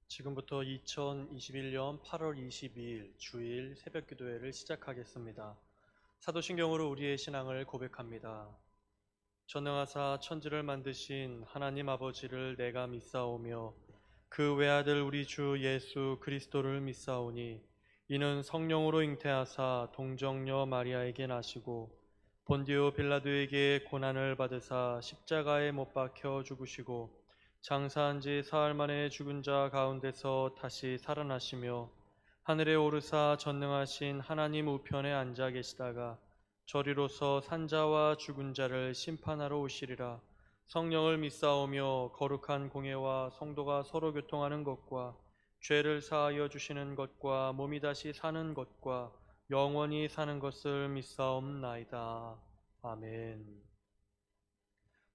지금부터 2021년 8월 22일 주일 새벽 기도회를 시작하겠습니다. 사도신경으로 우리의 신앙을 고백합니다. 전능하사 천지를 만드신 하나님 아버지를 내가 믿사오며 그 외아들 우리 주 예수 그리스도를 믿사오니 이는 성령으로 잉태하사 동정녀 마리아에게 나시고 본디오 빌라도에게 고난을 받으사 십자가에 못 박혀 죽으시고 장사한 지 사흘 만에 죽은 자 가운데서 다시 살아나시며 하늘에 오르사 전능하신 하나님 우편에 앉아 계시다가 저리로서 산자와 죽은 자를 심판하러 오시리라. 성령을 믿사오며 거룩한 공예와 성도가 서로 교통하는 것과 죄를 사하여 주시는 것과 몸이 다시 사는 것과 영원히 사는 것을 믿사옵나이다. 아멘.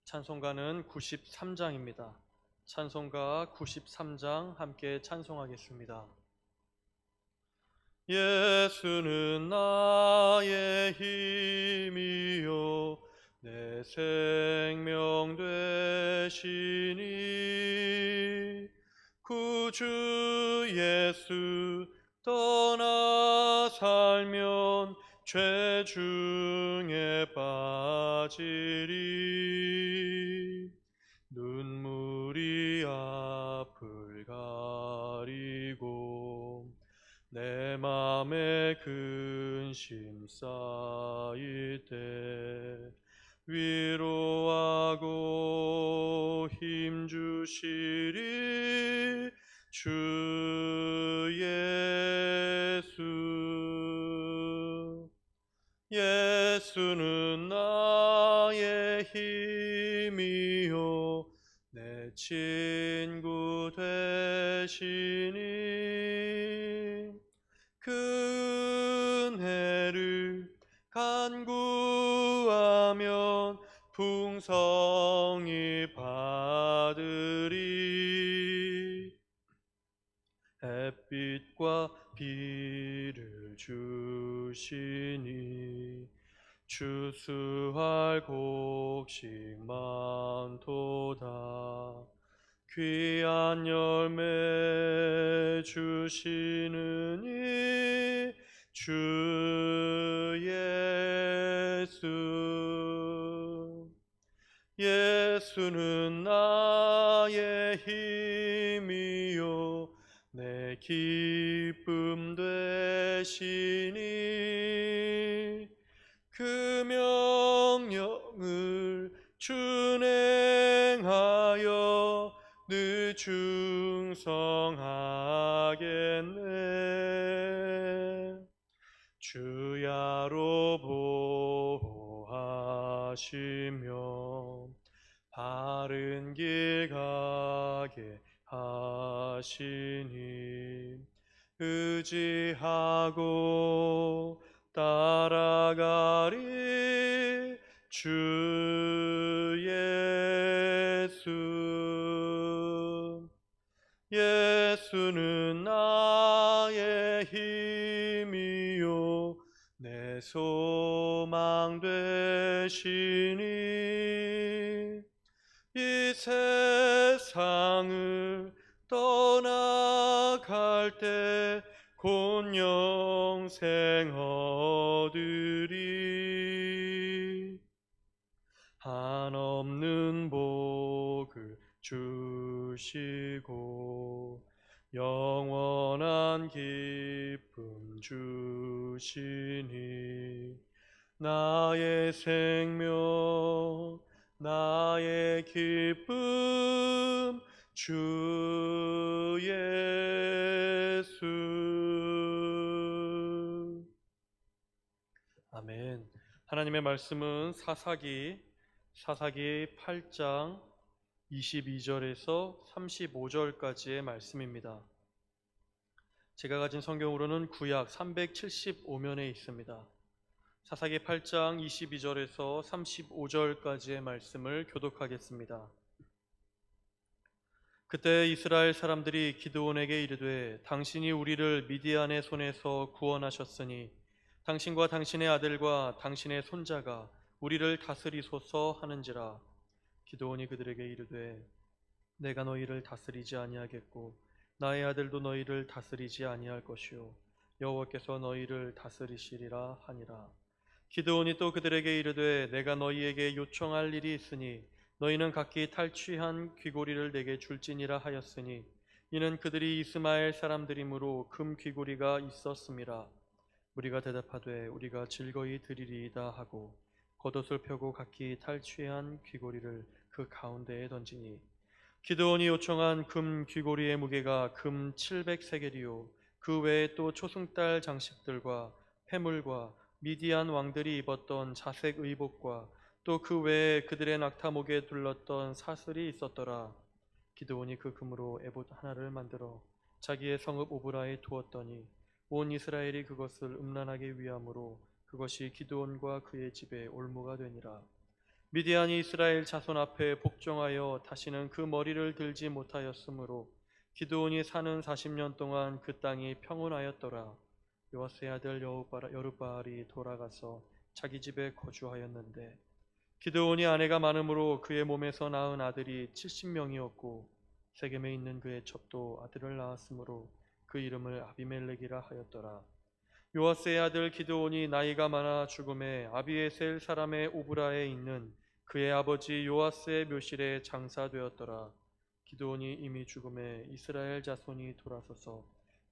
찬송가는 93장입니다. 찬송가 93장 함께 찬송하겠습니다. 예수는 나의 힘이요 내 생명 되시니 구주 예수 떠나 살면 죄 중에 빠지리 눈물이 앞을 가리고 내 맘에 근심 쌓일 때 위로하고 힘주시리 주 예수. 예수는 나의 힘이요 내 친구 되시니 그 은혜를 간구하면 풍성히 받으리 햇빛과 비를 주시니 추수할 곡식 많도다 귀한 열매 주시느니 주 예수. 예수는 나의 힘이요 내 기쁨 되시니 그 명령을 준행하여 늘 충성하겠네. 주야로 보호하시며 바른 길 가게 하시니 의지하고 따라가리 주 예수. 예수는 나의 힘이요 내 소망 되시니 이 세상을 떠나갈 때 곧 영생 얻으리 한없는 복을 주시고 영원한 기쁨 주시니 나의 생명 나의 기쁨 주 예수. 아멘. 하나님의 말씀은 사사기 8장 22절에서 35절까지의 말씀입니다. 제가 가진 성경으로는 구약 375면에 있습니다. 사사기 8장 22절에서 35절까지의 말씀을 교독하겠습니다. 그때 이스라엘 사람들이 기드온에게 이르되 당신이 우리를 미디안의 손에서 구원하셨으니 당신과 당신의 아들과 당신의 손자가 우리를 다스리소서 하는지라. 기드온이 그들에게 이르되 내가 너희를 다스리지 아니하겠고 나의 아들도 너희를 다스리지 아니할 것이요 여호와께서 너희를 다스리시리라 하니라. 기드온이 또 그들에게 이르되 내가 너희에게 요청할 일이 있으니 너희는 각기 탈취한 귀고리를 내게 줄지니라 하였으니 이는 그들이 이스마엘 사람들이므로 금 귀고리가 있었음이라. 우리가 대답하되 우리가 즐거이 드리리이다 하고 겉옷을 펴고 각기 탈취한 귀고리를 그 가운데에 던지니 기드온이 요청한 금 귀고리의 무게가 금 700세겔이요 그 외에 또 초승달 장식들과 패물과 미디안 왕들이 입었던 자색 의복과 또 그 외에 그들의 낙타목에 둘렀던 사슬이 있었더라. 기드온이 그 금으로 에봇 하나를 만들어 자기의 성읍 오브라에 두었더니 온 이스라엘이 그것을 음란하게 위함으로 그것이 기드온과 그의 집에 올무가 되니라. 미디안이 이스라엘 자손 앞에 복종하여 다시는 그 머리를 들지 못하였으므로 기드온이 사는 40년 동안 그 땅이 평온하였더라. 요아스의 아들 여룻바알이 돌아가서 자기 집에 거주하였는데 기드온이 아내가 많으므로 그의 몸에서 낳은 아들이 70명이었고 세겜에 있는 그의 첩도 아들을 낳았으므로 그 이름을 아비멜렉이라 하였더라. 요아스의 아들 기드온이 나이가 많아 죽음에 아비에셀 사람의 오브라에 있는 그의 아버지 요아스의 묘실에 장사되었더라. 기드온이 이미 죽음에 이스라엘 자손이 돌아서서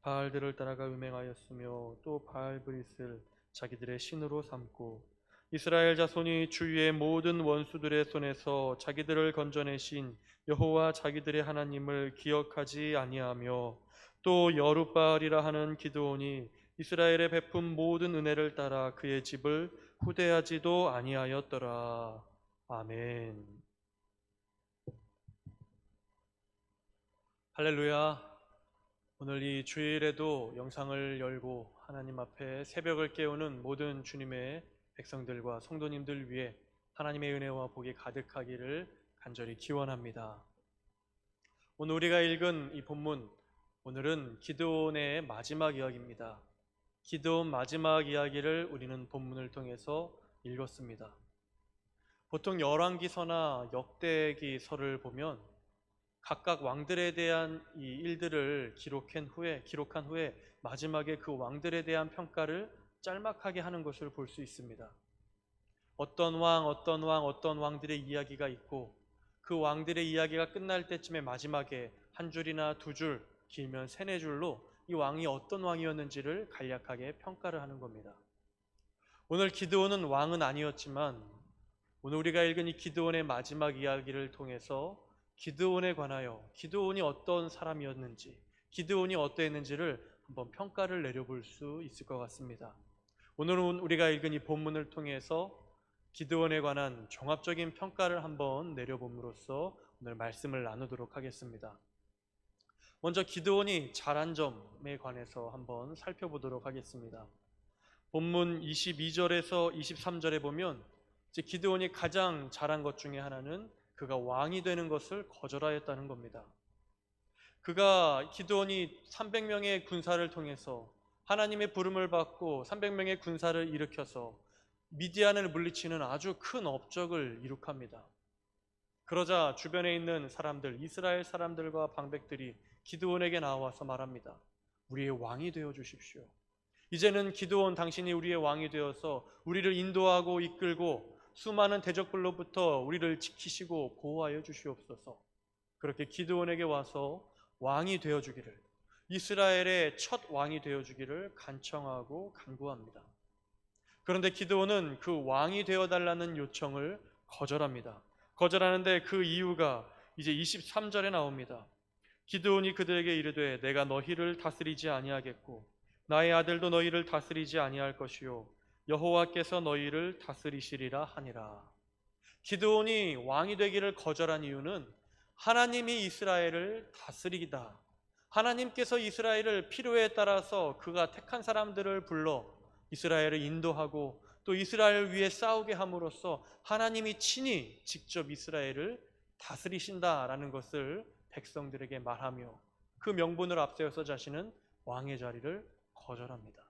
바알들을 따라가 음행하였으며 또 바알브릿을 자기들의 신으로 삼고 이스라엘 자손이 주위의 모든 원수들의 손에서 자기들을 건져내신 여호와 자기들의 하나님을 기억하지 아니하며 또 여룻바알이라 하는 기드온이 이스라엘의 베푼 모든 은혜를 따라 그의 집을 후대하지도 아니하였더라. 아멘. 할렐루야. 오늘 이 주일에도 영상을 열고 하나님 앞에 새벽을 깨우는 모든 주님의 백성들과 성도님들 위해 하나님의 은혜와 복이 가득하기를 간절히 기원합니다. 오늘 우리가 읽은 이 본문, 오늘은 기드온의 마지막 이야기입니다. 기드온 마지막 이야기를 우리는 본문을 통해서 읽었습니다. 보통 열왕기서나 역대기서를 보면 각각 왕들에 대한 이 일들을 기록한 후에 마지막에 그 왕들에 대한 평가를 짤막하게 하는 것을 볼 수 있습니다. 어떤 왕들의 이야기가 있고 그 왕들의 이야기가 끝날 때쯤에 마지막에 한 줄이나 두 줄, 길면 세네 줄로 이 왕이 어떤 왕이었는지를 간략하게 평가를 하는 겁니다. 오늘 기드온은 왕은 아니었지만 오늘 우리가 읽은 이 기드온의 마지막 이야기를 통해서 기드온에 관하여 기드온이 어떤 사람이었는지, 기드온이 어떠했는지를 한번 평가를 내려볼 수 있을 것 같습니다. 오늘은 우리가 읽은 이 본문을 통해서 기드온에 관한 종합적인 평가를 한번 내려봄으로써 오늘 말씀을 나누도록 하겠습니다. 먼저 기드온이 잘한 점에 관해서 한번 살펴보도록 하겠습니다. 본문 22절에서 23절에 보면 이제 기드온이 가장 잘한 것 중에 하나는 그가 왕이 되는 것을 거절하였다는 겁니다. 기드온이 300명의 군사를 통해서 하나님의 부름을 받고 300명의 군사를 일으켜서 미디안을 물리치는 아주 큰 업적을 이룩합니다. 그러자 주변에 있는 사람들, 이스라엘 사람들과 방백들이 기드온에게 나와서 말합니다. 우리의 왕이 되어 주십시오. 이제는 기드온 당신이 우리의 왕이 되어서 우리를 인도하고 이끌고 수많은 대적들로부터 우리를 지키시고 보호하여 주시옵소서. 그렇게 기드온에게 와서 왕이 되어 주기를, 이스라엘의 첫 왕이 되어 주기를 간청하고 간구합니다. 그런데 기드온은 그 왕이 되어 달라는 요청을 거절합니다. 거절하는데 그 이유가 이제 23절에 나옵니다. 기드온이 그들에게 이르되 내가 너희를 다스리지 아니하겠고 나의 아들도 너희를 다스리지 아니할 것이요 여호와께서 너희를 다스리시리라 하니라. 기드온이 왕이 되기를 거절한 이유는 하나님이 이스라엘을 다스리기다. 하나님께서 이스라엘을 필요에 따라서 그가 택한 사람들을 불러 이스라엘을 인도하고 또 이스라엘을 위해 싸우게 함으로써 하나님이 친히 직접 이스라엘을 다스리신다라는 것을 백성들에게 말하며 그 명분을 앞세워서 자신은 왕의 자리를 거절합니다.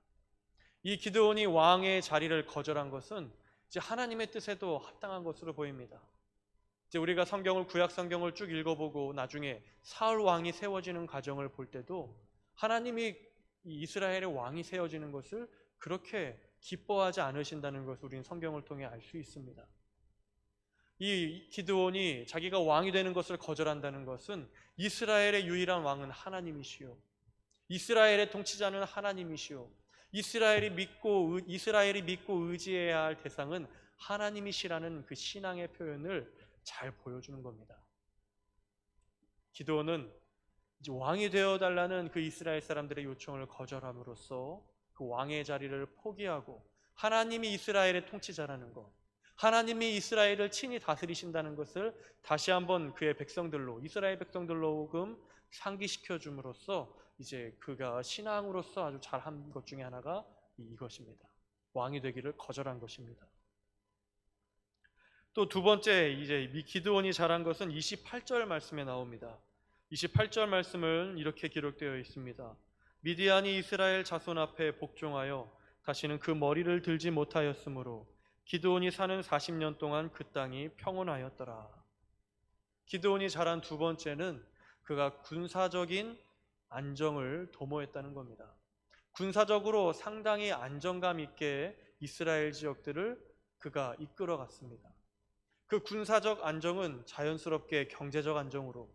이 기드온이 왕의 자리를 거절한 것은 이제 하나님의 뜻에도 합당한 것으로 보입니다. 이제 우리가 구약 성경을 쭉 읽어보고 나중에 사울 왕이 세워지는 과정을 볼 때도 하나님이 이 이스라엘의 왕이 세워지는 것을 그렇게 기뻐하지 않으신다는 것을 우리는 성경을 통해 알 수 있습니다. 이 기드온이 자기가 왕이 되는 것을 거절한다는 것은 이스라엘의 유일한 왕은 하나님이시요, 이스라엘의 통치자는 하나님이시요, 이스라엘이 믿고 의지해야 할 대상은 하나님이시라는 그 신앙의 표현을 잘 보여주는 겁니다. 기드온은 이제 왕이 되어달라는 그 이스라엘 사람들의 요청을 거절함으로써 그 왕의 자리를 포기하고 하나님이 이스라엘의 통치자라는 것, 하나님이 이스라엘을 친히 다스리신다는 것을 다시 한번 그의 백성들로, 이스라엘 백성들로 상기시켜 줌으로써 이제 그가 신앙으로서 아주 잘한 것 중에 하나가 이것입니다. 왕이 되기를 거절한 것입니다. 또 두 번째, 이제 기드온이 잘한 것은 28절 말씀에 나옵니다. 28절 말씀은 이렇게 기록되어 있습니다. 미디안이 이스라엘 자손 앞에 복종하여 다시는 그 머리를 들지 못하였으므로 기드온이 사는 40년 동안 그 땅이 평온하였더라. 기드온이 잘한 두 번째는 그가 군사적인 안정을 도모했다는 겁니다. 군사적으로 상당히 안정감 있게 이스라엘 지역들을 그가 이끌어갔습니다. 그 군사적 안정은 자연스럽게 경제적 안정으로,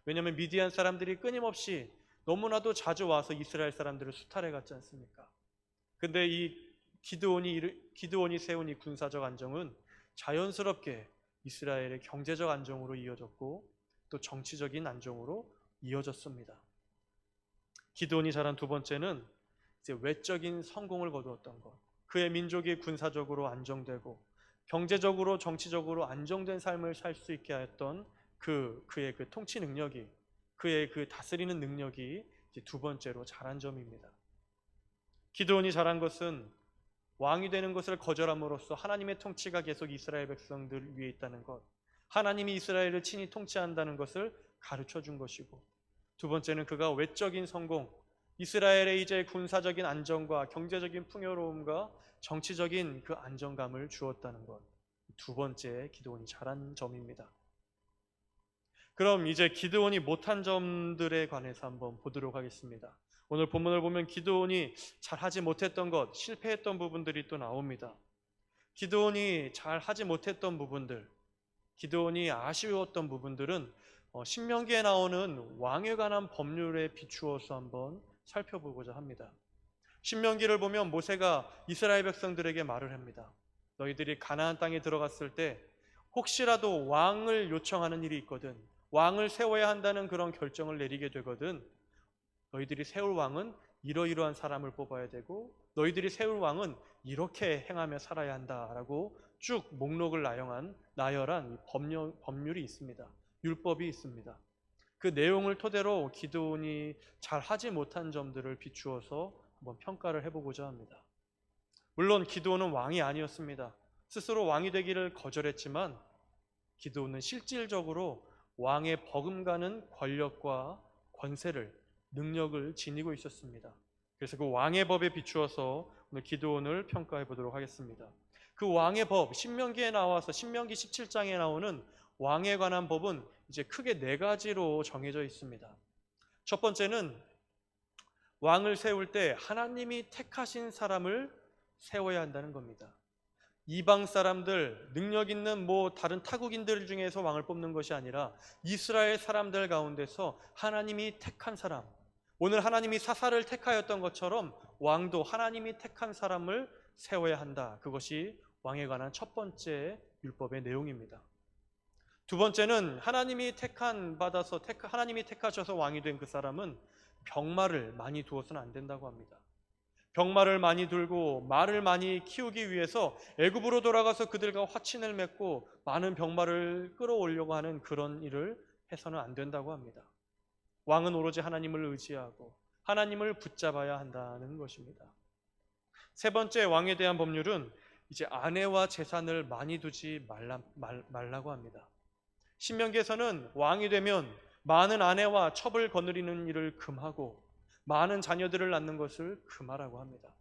왜냐하면 미디안 사람들이 끊임없이 너무나도 자주 와서 이스라엘 사람들을 수탈해 갔지 않습니까? 근데 이 기드온이 세운 이 군사적 안정은 자연스럽게 이스라엘의 경제적 안정으로 이어졌고 또 정치적인 안정으로 이어졌습니다. 기드온이 잘한 두 번째는 이제 외적인 성공을 거두었던 것, 그의 민족이 군사적으로 안정되고 경제적으로 정치적으로 안정된 삶을 살 수 있게 하였던 그의 그 통치 능력이, 그의 그 다스리는 능력이 이제 두 번째로 잘한 점입니다. 기드온이 잘한 것은 왕이 되는 것을 거절함으로써 하나님의 통치가 계속 이스라엘 백성들 위에 있다는 것, 하나님이 이스라엘을 친히 통치한다는 것을 가르쳐 준 것이고, 두 번째는 그가 외적인 성공, 이스라엘의 이제 군사적인 안정과 경제적인 풍요로움과 정치적인 그 안정감을 주었다는 것, 두 번째 기드온이 잘한 점입니다. 그럼 이제 기드온이 못한 점들에 관해서 한번 보도록 하겠습니다. 오늘 본문을 보면 기드온이 잘하지 못했던 것, 실패했던 부분들이 또 나옵니다. 기드온이 잘하지 못했던 부분들, 기드온이 아쉬웠던 부분들은 신명기에 나오는 왕에 관한 법률에 비추어서 한번 살펴보고자 합니다. 신명기를 보면 모세가 이스라엘 백성들에게 말을 합니다. 너희들이 가나안 땅에 들어갔을 때 혹시라도 왕을 요청하는 일이 있거든, 왕을 세워야 한다는 그런 결정을 내리게 되거든, 너희들이 세울 왕은 이러이러한 사람을 뽑아야 되고 너희들이 세울 왕은 이렇게 행하며 살아야 한다라고 쭉 목록을 나열한 법률이 있습니다. 율법이 있습니다. 그 내용을 토대로 기드온이 잘하지 못한 점들을 비추어서 한번 평가를 해보고자 합니다. 물론 기드온은 왕이 아니었습니다. 스스로 왕이 되기를 거절했지만 기드온은 실질적으로 왕의 버금가는 권력과 권세를, 능력을 지니고 있었습니다. 그래서 그 왕의 법에 비추어서 오늘 기드온을 평가해 보도록 하겠습니다. 그 왕의 법, 신명기에 나와서 신명기 17장에 나오는 왕에 관한 법은 이제 크게 네 가지로 정해져 있습니다. 첫 번째는 왕을 세울 때 하나님이 택하신 사람을 세워야 한다는 겁니다. 이방 사람들, 능력 있는 다른 타국인들 중에서 왕을 뽑는 것이 아니라 이스라엘 사람들 가운데서 하나님이 택한 사람, 오늘 하나님이 사사를 택하였던 것처럼 왕도 하나님이 택한 사람을 세워야 한다. 그것이 왕에 관한 첫 번째 율법의 내용입니다. 두 번째는 하나님이 택하셔서 왕이 된 그 사람은 병마를 많이 두어서는 안 된다고 합니다. 병마를 많이 들고 말을 많이 키우기 위해서 애굽으로 돌아가서 그들과 화친을 맺고 많은 병마를 끌어오려고 하는 그런 일을 해서는 안 된다고 합니다. 왕은 오로지 하나님을 의지하고 하나님을 붙잡아야 한다는 것입니다. 세 번째 왕에 대한 법률은 이제 아내와 재산을 많이 두지 말라고 합니다. 신명기에서는 왕이 되면 많은 아내와 첩을 거느리는 일을 금하고 많은 자녀들을 낳는 것을 금하라고 합니다.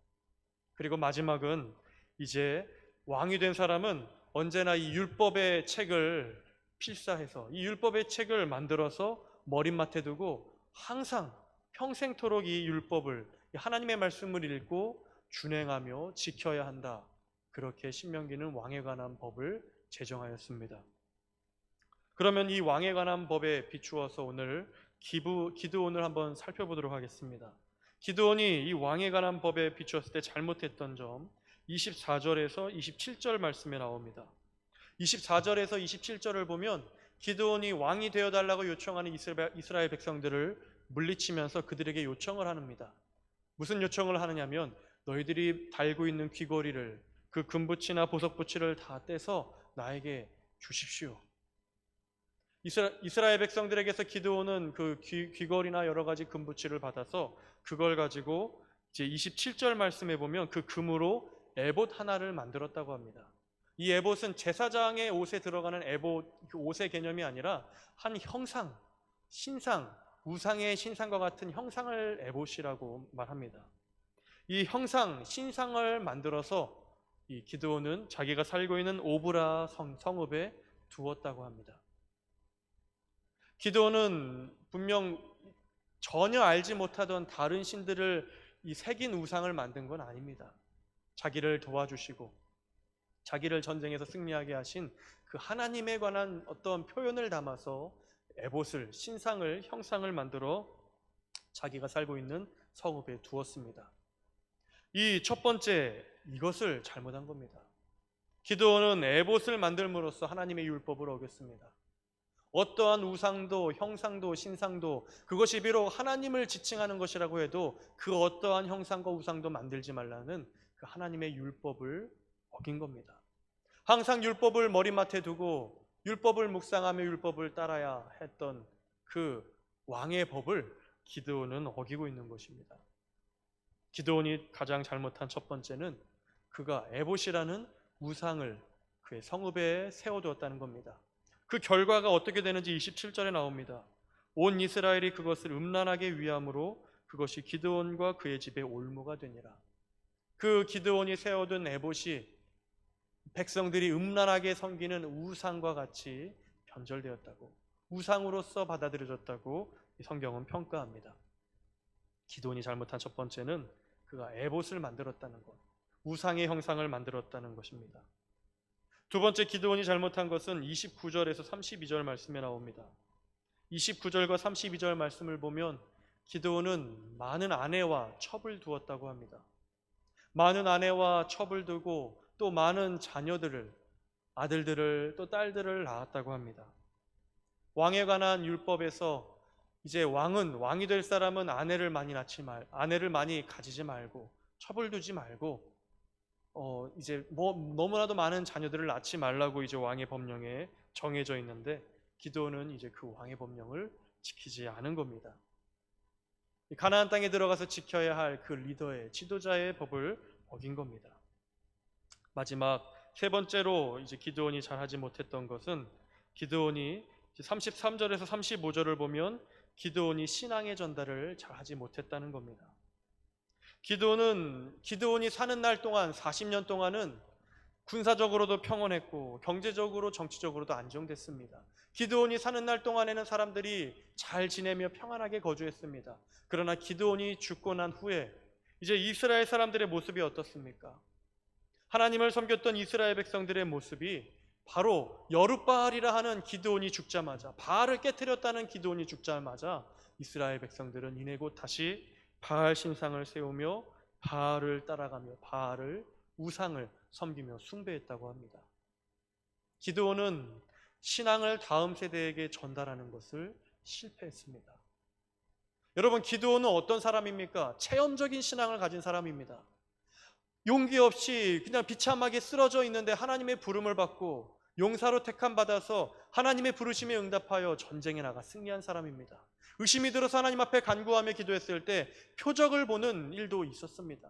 그리고 마지막은 이제 왕이 된 사람은 언제나 이 율법의 책을 필사해서 이 율법의 책을 만들어서 머릿맡에 두고 항상 평생토록 이 율법을, 이 하나님의 말씀을 읽고 준행하며 지켜야 한다. 그렇게 신명기는 왕에 관한 법을 제정하였습니다. 그러면 이 왕에 관한 법에 비추어서 오늘 기드온을 한번 살펴보도록 하겠습니다. 기드온이 이 왕에 관한 법에 비추었을 때 잘못했던 점 24절에서 27절 말씀에 나옵니다. 24절에서 27절을 보면 기드온이 왕이 되어달라고 요청하는 이스라엘 백성들을 물리치면서 그들에게 요청을 합니다. 무슨 요청을 하느냐면 너희들이 달고 있는 귀걸이를, 그 금붙이나 보석붙이를 다 떼서 나에게 주십시오. 이스라엘 백성들에게서 기드온은 그 귀걸이나 여러 가지 금붙이를 받아서 그걸 가지고 이제 27절 말씀에 보면 그 금으로 에봇 하나를 만들었다고 합니다. 이 에봇은 제사장의 옷에 들어가는 에봇, 그 옷의 개념이 아니라 한 형상, 신상, 우상의 신상과 같은 형상을 에봇이라고 말합니다. 이 형상, 신상을 만들어서 이 기드온은 자기가 살고 있는 오브라 성읍에 두었다고 합니다. 기드온은 분명 전혀 알지 못하던 다른 신들을 이 새긴 우상을 만든 건 아닙니다. 자기를 도와주시고 자기를 전쟁에서 승리하게 하신 그 하나님에 관한 어떤 표현을 담아서 에봇을, 신상을, 형상을 만들어 자기가 살고 있는 성읍에 두었습니다. 이 첫 번째, 이것을 잘못한 겁니다. 기드온은 에봇을 만들므로써 하나님의 율법을 어겼습니다. 어떠한 우상도 형상도 신상도 그것이 비록 하나님을 지칭하는 것이라고 해도 그 어떠한 형상과 우상도 만들지 말라는 그 하나님의 율법을 어긴 겁니다. 항상 율법을 머리맡에 두고 율법을 묵상하며 율법을 따라야 했던 그 왕의 법을 기드온은 어기고 있는 것입니다. 기드온이 가장 잘못한 첫 번째는 그가 에봇이라는 우상을 그의 성읍에 세워두었다는 겁니다. 그 결과가 어떻게 되는지 27절에 나옵니다. 온 이스라엘이 그것을 음란하게 위함으로 그것이 기드온과 그의 집에 올무가 되니라. 그 기드온이 세워둔 에봇이 백성들이 음란하게 섬기는 우상과 같이 변절되었다고, 우상으로서 받아들여졌다고 이 성경은 평가합니다. 기드온이 잘못한 첫 번째는 그가 에봇을 만들었다는 것, 우상의 형상을 만들었다는 것입니다. 두 번째, 기드온이 잘못한 것은 29절에서 32절 말씀에 나옵니다. 29절과 32절 말씀을 보면 기드온은 많은 아내와 첩을 두었다고 합니다. 많은 아내와 첩을 두고 또 많은 자녀들을, 아들들을 또 딸들을 낳았다고 합니다. 왕에 관한 율법에서 이제 왕이 될 사람은 아내를 많이 가지지 말고 첩을 두지 말고 이제 너무나도 많은 자녀들을 낳지 말라고 이제 왕의 법령에 정해져 있는데 기드온은 이제 그 왕의 법령을 지키지 않은 겁니다. 가나안 땅에 들어가서 지켜야 할 그 리더의, 지도자의 법을 어긴 겁니다. 마지막 세 번째로 이제 기드온이 잘하지 못했던 것은 기드온이 33절에서 35절을 보면 기드온이 신앙의 전달을 잘하지 못했다는 겁니다. 기드온이 사는 날 동안 40년 동안은 군사적으로도 평온했고 경제적으로 정치적으로도 안정됐습니다. 기드온이 사는 날 동안에는 사람들이 잘 지내며 평안하게 거주했습니다. 그러나 기드온이 죽고 난 후에 이제 이스라엘 사람들의 모습이 어떻습니까? 하나님을 섬겼던 이스라엘 백성들의 모습이 바로 여룻바알이라 하는 기드온이 죽자마자, 바알을 깨뜨렸다는 기드온이 죽자마자 이스라엘 백성들은 이내 곧 다시 바알 신상을 세우며 바알을 따라가며 바알을, 우상을 섬기며 숭배했다고 합니다. 기드온은 신앙을 다음 세대에게 전달하는 것을 실패했습니다. 여러분, 기드온은 어떤 사람입니까? 체험적인 신앙을 가진 사람입니다. 용기 없이 그냥 비참하게 쓰러져 있는데 하나님의 부름을 받고 용사로 택함 받아서 하나님의 부르심에 응답하여 전쟁에 나가 승리한 사람입니다. 의심이 들어서 하나님 앞에 간구하며 기도했을 때 표적을 보는 일도 있었습니다.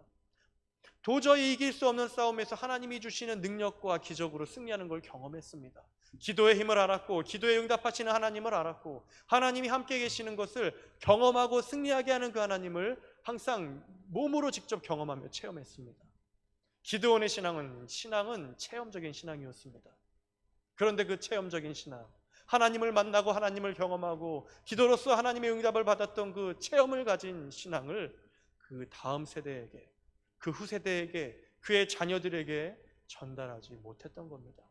도저히 이길 수 없는 싸움에서 하나님이 주시는 능력과 기적으로 승리하는 걸 경험했습니다. 기도의 힘을 알았고 기도에 응답하시는 하나님을 알았고 하나님이 함께 계시는 것을 경험하고 승리하게 하는 그 하나님을 항상 몸으로 직접 경험하며 체험했습니다. 기드온의 신앙은 체험적인 신앙이었습니다. 그런데 그 체험적인 신앙, 하나님을 만나고 하나님을 경험하고 기도로서 하나님의 응답을 받았던 그 체험을 가진 신앙을 그 다음 세대에게, 그 후세대에게, 그의 자녀들에게 전달하지 못했던 겁니다.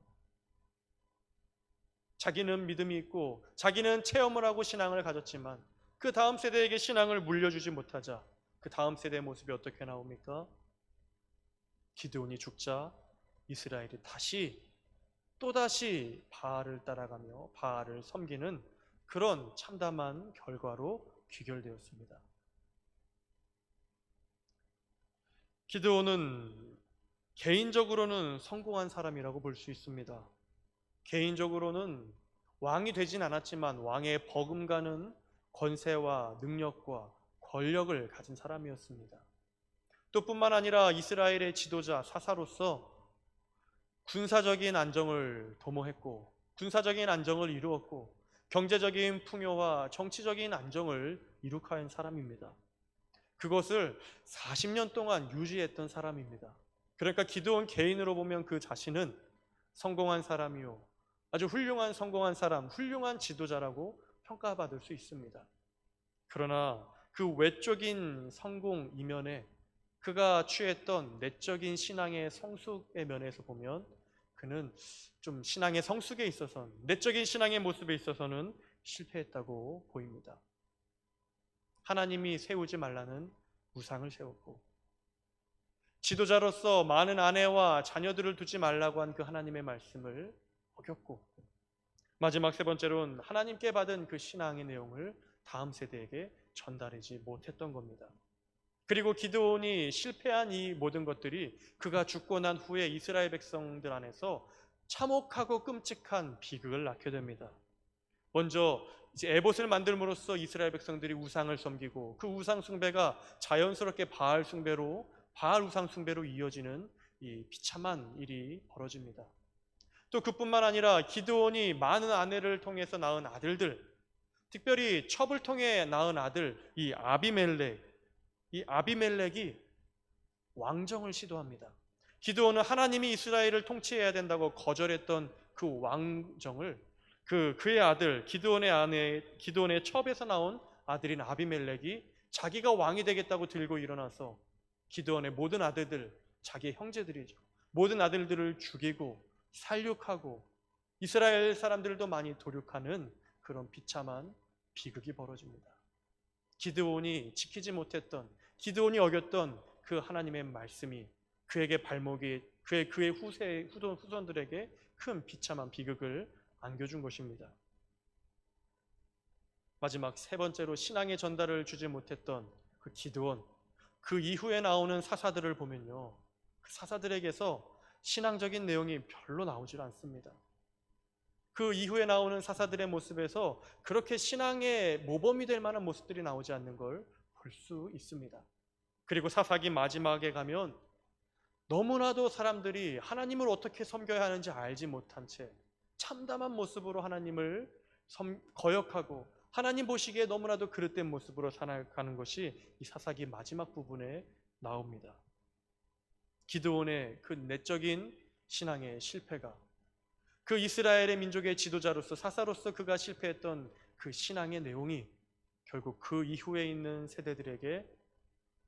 자기는 믿음이 있고 자기는 체험을 하고 신앙을 가졌지만 그 다음 세대에게 신앙을 물려주지 못하자 그 다음 세대의 모습이 어떻게 나옵니까? 기드온이 죽자 이스라엘이 또다시 바알을 따라가며 바알을 섬기는 그런 참담한 결과로 귀결되었습니다. 기드온은 개인적으로는 성공한 사람이라고 볼 수 있습니다. 개인적으로는 왕이 되진 않았지만 왕의 버금가는 권세와 능력과 권력을 가진 사람이었습니다. 또 뿐만 아니라 이스라엘의 지도자 사사로서 군사적인 안정을 도모했고 군사적인 안정을 이루었고 경제적인 풍요와 정치적인 안정을 이룩한 사람입니다. 그것을 40년 동안 유지했던 사람입니다. 그러니까 기드온 개인으로 보면 그 자신은 성공한 사람이요, 아주 훌륭한 성공한 사람, 훌륭한 지도자라고 평가받을 수 있습니다. 그러나 그 외적인 성공 이면에 그가 취했던 내적인 신앙의 성숙의 면에서 보면 그는 좀 신앙의 성숙에 있어서는, 내적인 신앙의 모습에 있어서는 실패했다고 보입니다. 하나님이 세우지 말라는 우상을 세웠고 지도자로서 많은 아내와 자녀들을 두지 말라고 한 그 하나님의 말씀을 어겼고 마지막 세 번째로는 하나님께 받은 그 신앙의 내용을 다음 세대에게 전달하지 못했던 겁니다. 그리고 기드온이 실패한 이 모든 것들이 그가 죽고 난 후에 이스라엘 백성들 안에서 참혹하고 끔찍한 비극을 낳게 됩니다. 먼저 이제 에봇을 만들므로써 이스라엘 백성들이 우상을 섬기고 그 우상 숭배가 자연스럽게 바알 우상 숭배로 이어지는 이 비참한 일이 벌어집니다. 또 그뿐만 아니라 기드온이 많은 아내를 통해서 낳은 아들들, 특별히 첩을 통해 낳은 아들 이 아비멜렉이 왕정을 시도합니다. 기드온은 하나님이 이스라엘을 통치해야 된다고 거절했던 그 왕정을 그의 아들 기드온의 첩에서 나온 아들인 아비멜렉이 자기가 왕이 되겠다고 들고 일어나서 기드온의 모든 아들들, 자기의 형제들이죠, 모든 아들들을 죽이고 살육하고 이스라엘 사람들도 많이 도륙하는 그런 비참한 비극이 벌어집니다. 기드온이 지키지 못했던, 기드온이 어겼던 그 하나님의 말씀이 그의 후손들에게 큰 비참한 비극을 안겨준 것입니다. 마지막 세 번째로 신앙의 전달을 주지 못했던 그 기드온, 그 이후에 나오는 사사들을 보면요, 그 사사들에게서 신앙적인 내용이 별로 나오질 않습니다. 그 이후에 나오는 사사들의 모습에서 그렇게 신앙의 모범이 될 만한 모습들이 나오지 않는 걸 볼 수 있습니다. 그리고 사사기 마지막에 가면 너무나도 사람들이 하나님을 어떻게 섬겨야 하는지 알지 못한 채 참담한 모습으로 하나님을 거역하고 하나님 보시기에 너무나도 그릇된 모습으로 살아가는 것이 이 사사기 마지막 부분에 나옵니다. 기드온의 그 내적인 신앙의 실패가 그 이스라엘의 민족의 지도자로서 사사로서 그가 실패했던 그 신앙의 내용이 결국 그 이후에 있는 세대들에게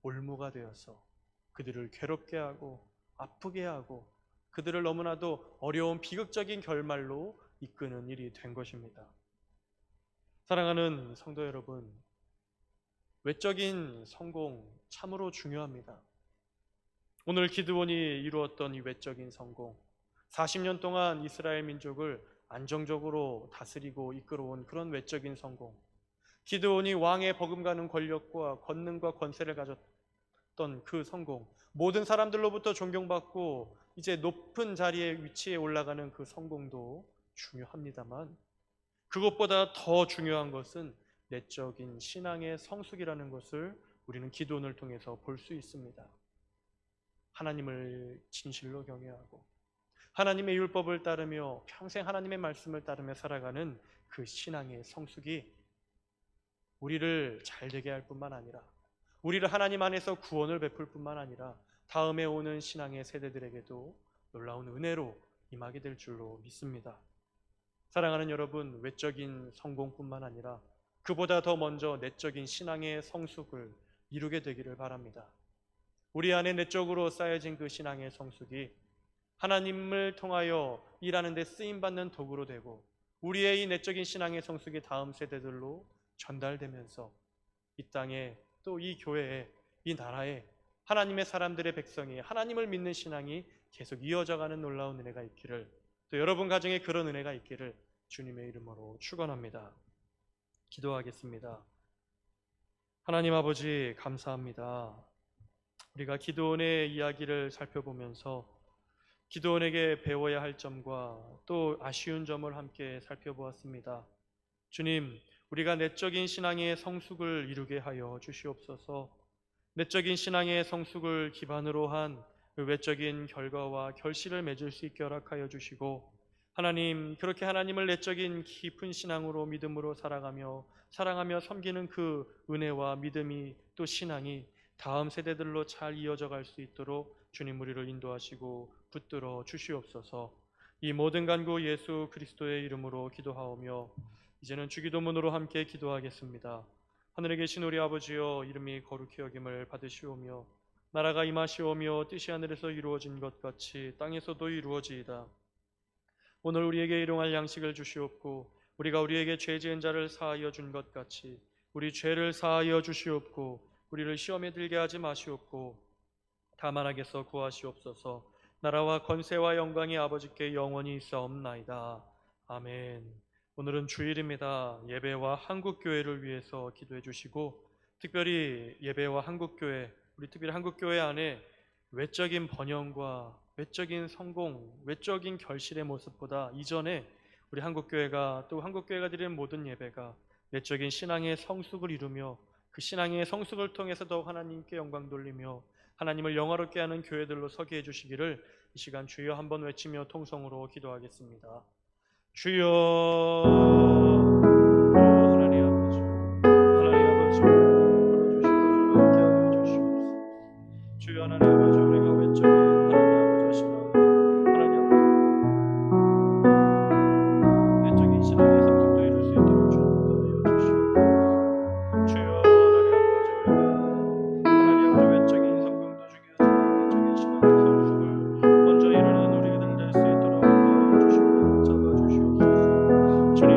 올무가 되어서 그들을 괴롭게 하고 아프게 하고 그들을 너무나도 어려운 비극적인 결말로 이끄는 일이 된 것입니다. 사랑하는 성도 여러분, 외적인 성공 참으로 중요합니다. 오늘 기드온이 이루었던 이 외적인 성공, 40년 동안 이스라엘 민족을 안정적으로 다스리고 이끌어온 그런 외적인 성공, 기드온이 왕의 버금가는 권력과 권능과 권세를 가졌던 그 성공, 모든 사람들로부터 존경받고 이제 높은 자리에 위치에 올라가는 그 성공도 중요합니다만 그것보다 더 중요한 것은 내적인 신앙의 성숙이라는 것을 우리는 기도원을 통해서 볼 수 있습니다. 하나님을 진실로 경외하고 하나님의 율법을 따르며 평생 하나님의 말씀을 따르며 살아가는 그 신앙의 성숙이 우리를 잘되게 할 뿐만 아니라 우리를 하나님 안에서 구원을 베풀 뿐만 아니라 다음에 오는 신앙의 세대들에게도 놀라운 은혜로 임하게 될 줄로 믿습니다. 사랑하는 여러분, 외적인 성공뿐만 아니라 그보다 더 먼저 내적인 신앙의 성숙을 이루게 되기를 바랍니다. 우리 안에 내적으로 쌓여진 그 신앙의 성숙이 하나님을 통하여 일하는 데 쓰임받는 도구로 되고, 우리의 이 내적인 신앙의 성숙이 다음 세대들로 전달되면서 이 땅에, 또 이 교회에, 이 나라에 하나님의 사람들의 백성이 하나님을 믿는 신앙이 계속 이어져가는 놀라운 은혜가 있기를, 또 여러분 가정에 그런 은혜가 있기를 주님의 이름으로 축원합니다. 기도하겠습니다. 하나님 아버지, 감사합니다. 우리가 기드온의 이야기를 살펴보면서 기드온에게 배워야 할 점과 또 아쉬운 점을 함께 살펴보았습니다. 주님, 우리가 내적인 신앙의 성숙을 이루게 하여 주시옵소서. 내적인 신앙의 성숙을 기반으로 한 외적인 결과와 결실을 맺을 수 있게 허락하여 주시고, 하나님, 그렇게 하나님을 내적인 깊은 신앙으로 믿음으로 살아가며 사랑하며 섬기는 그 은혜와 믿음이, 또 신앙이 다음 세대들로 잘 이어져 갈 수 있도록 주님 우리를 인도하시고 붙들어 주시옵소서. 이 모든 간구 예수 그리스도의 이름으로 기도하오며 이제는 주기도문으로 함께 기도하겠습니다. 하늘에 계신 우리 아버지여, 이름이 거룩히 여김을 받으시오며 나라가 임하시오며 뜻이 하늘에서 이루어진 것 같이 땅에서도 이루어지이다. 오늘 우리에게 일용할 양식을 주시옵고 우리가 우리에게 죄 지은 자를 사하여 준 것 같이 우리 죄를 사하여 주시옵고 우리를 시험에 들게 하지 마시옵고 다만 악에서 구하시옵소서. 나라와 권세와 영광이 아버지께 영원히 있사옵나이다. 아멘. 오늘은 주일입니다. 예배와 한국교회를 위해서 기도해 주시고, 특별히 예배와 한국교회, 우리 특별히 한국교회 안에 외적인 번영과 외적인 성공, 외적인 결실의 모습보다 이전에 우리 한국교회가, 또 한국교회가 드리는 모든 예배가 내적인 신앙의 성숙을 이루며 그 신앙의 성숙을 통해서 더욱 하나님께 영광 돌리며 하나님을 영화롭게 하는 교회들로 서게 해주시기를 이 시간 주여 한번 외치며 통성으로 기도하겠습니다. 주여. 하나님 아버지, 하나님 아버지, 불러주시고 함께하여 주시옵소서. 주여 하나님 아버지, 우리가 외적인 하나님 아버지 신앙, 하나님 아버지 내적인 신앙의 성숙도 이룰 수 있도록 주님 인도하여 주시옵소서. 주여 하나님 아버지, 우리가 하나님 아버지 외적인 성공도 중요하지만 내적인 신앙의 성숙을 먼저 이루는 우리들 될 수 있도록 인도하여 주시고 붙잡아 주시옵소서. 주님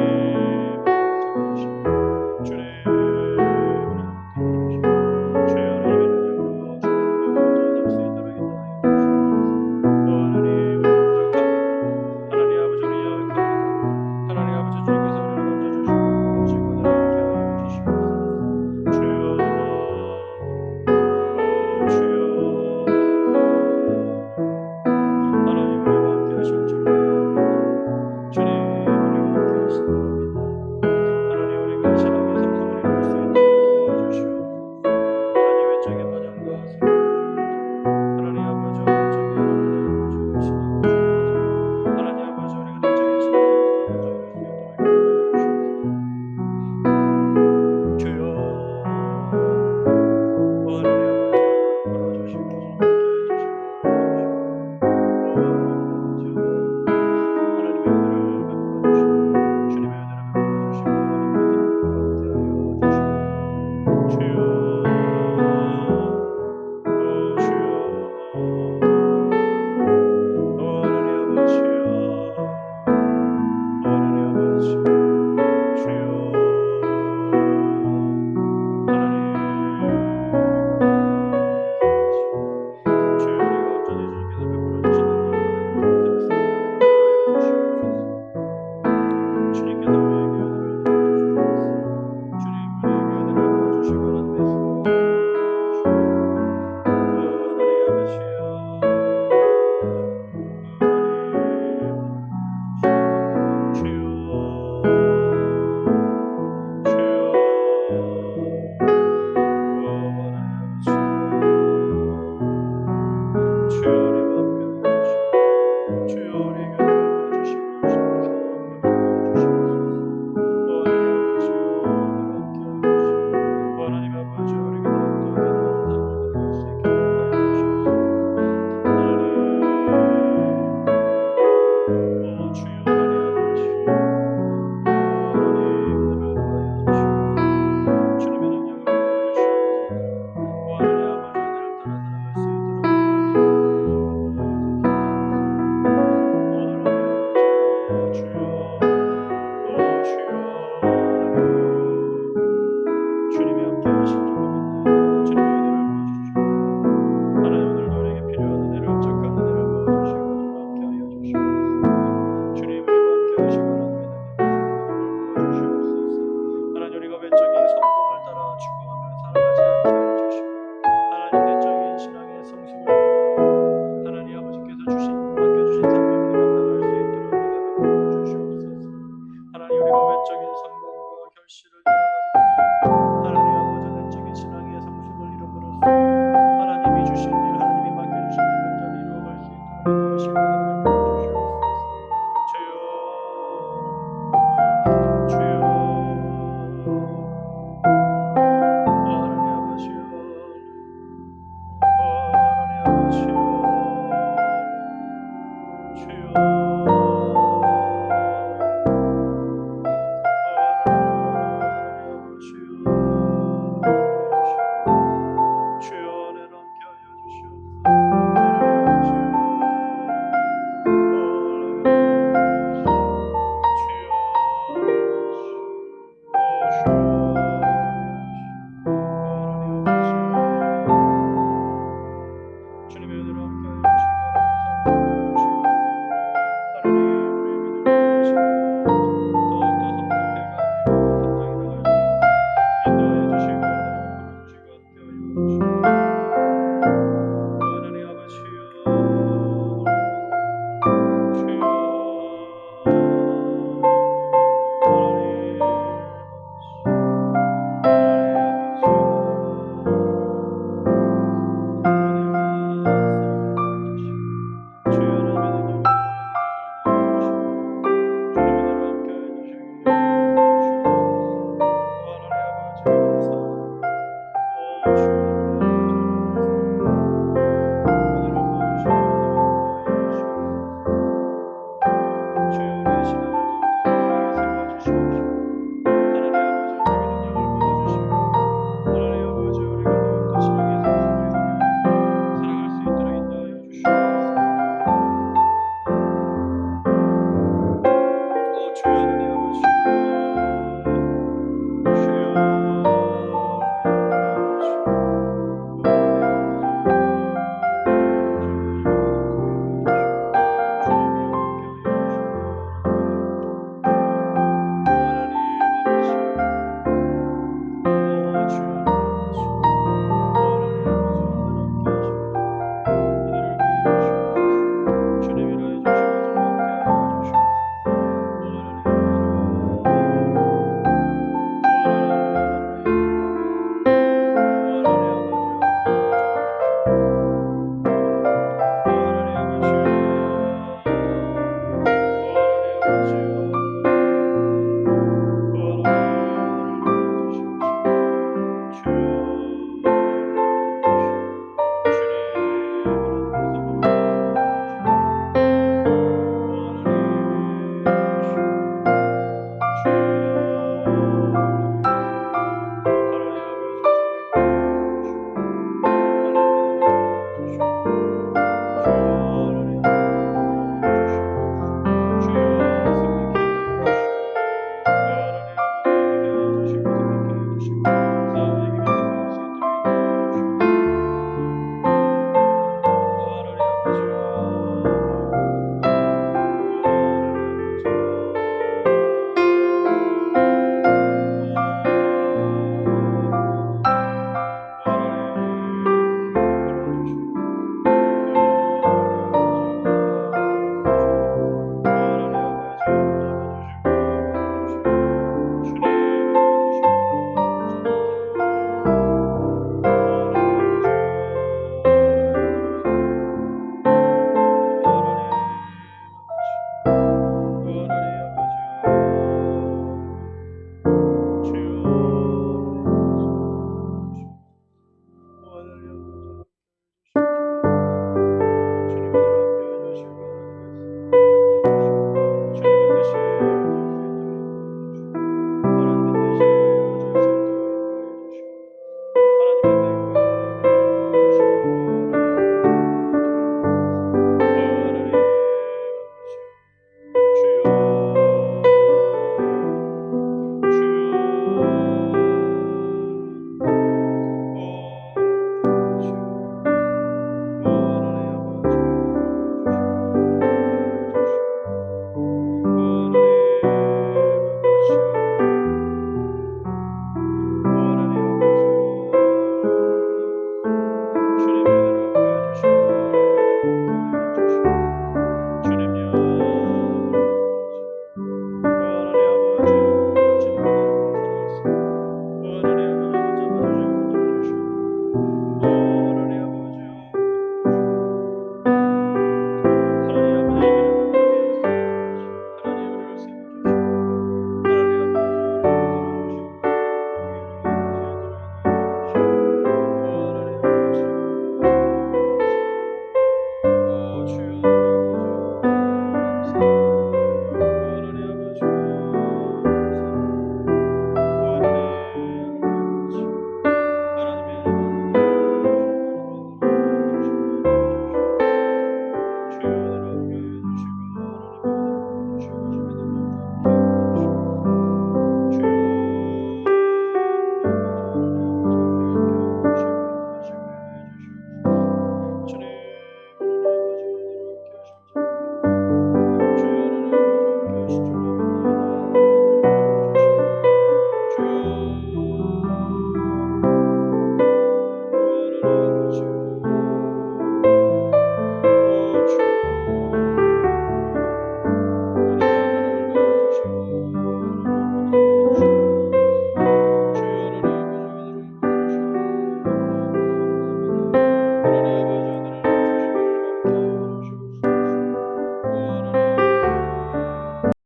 주여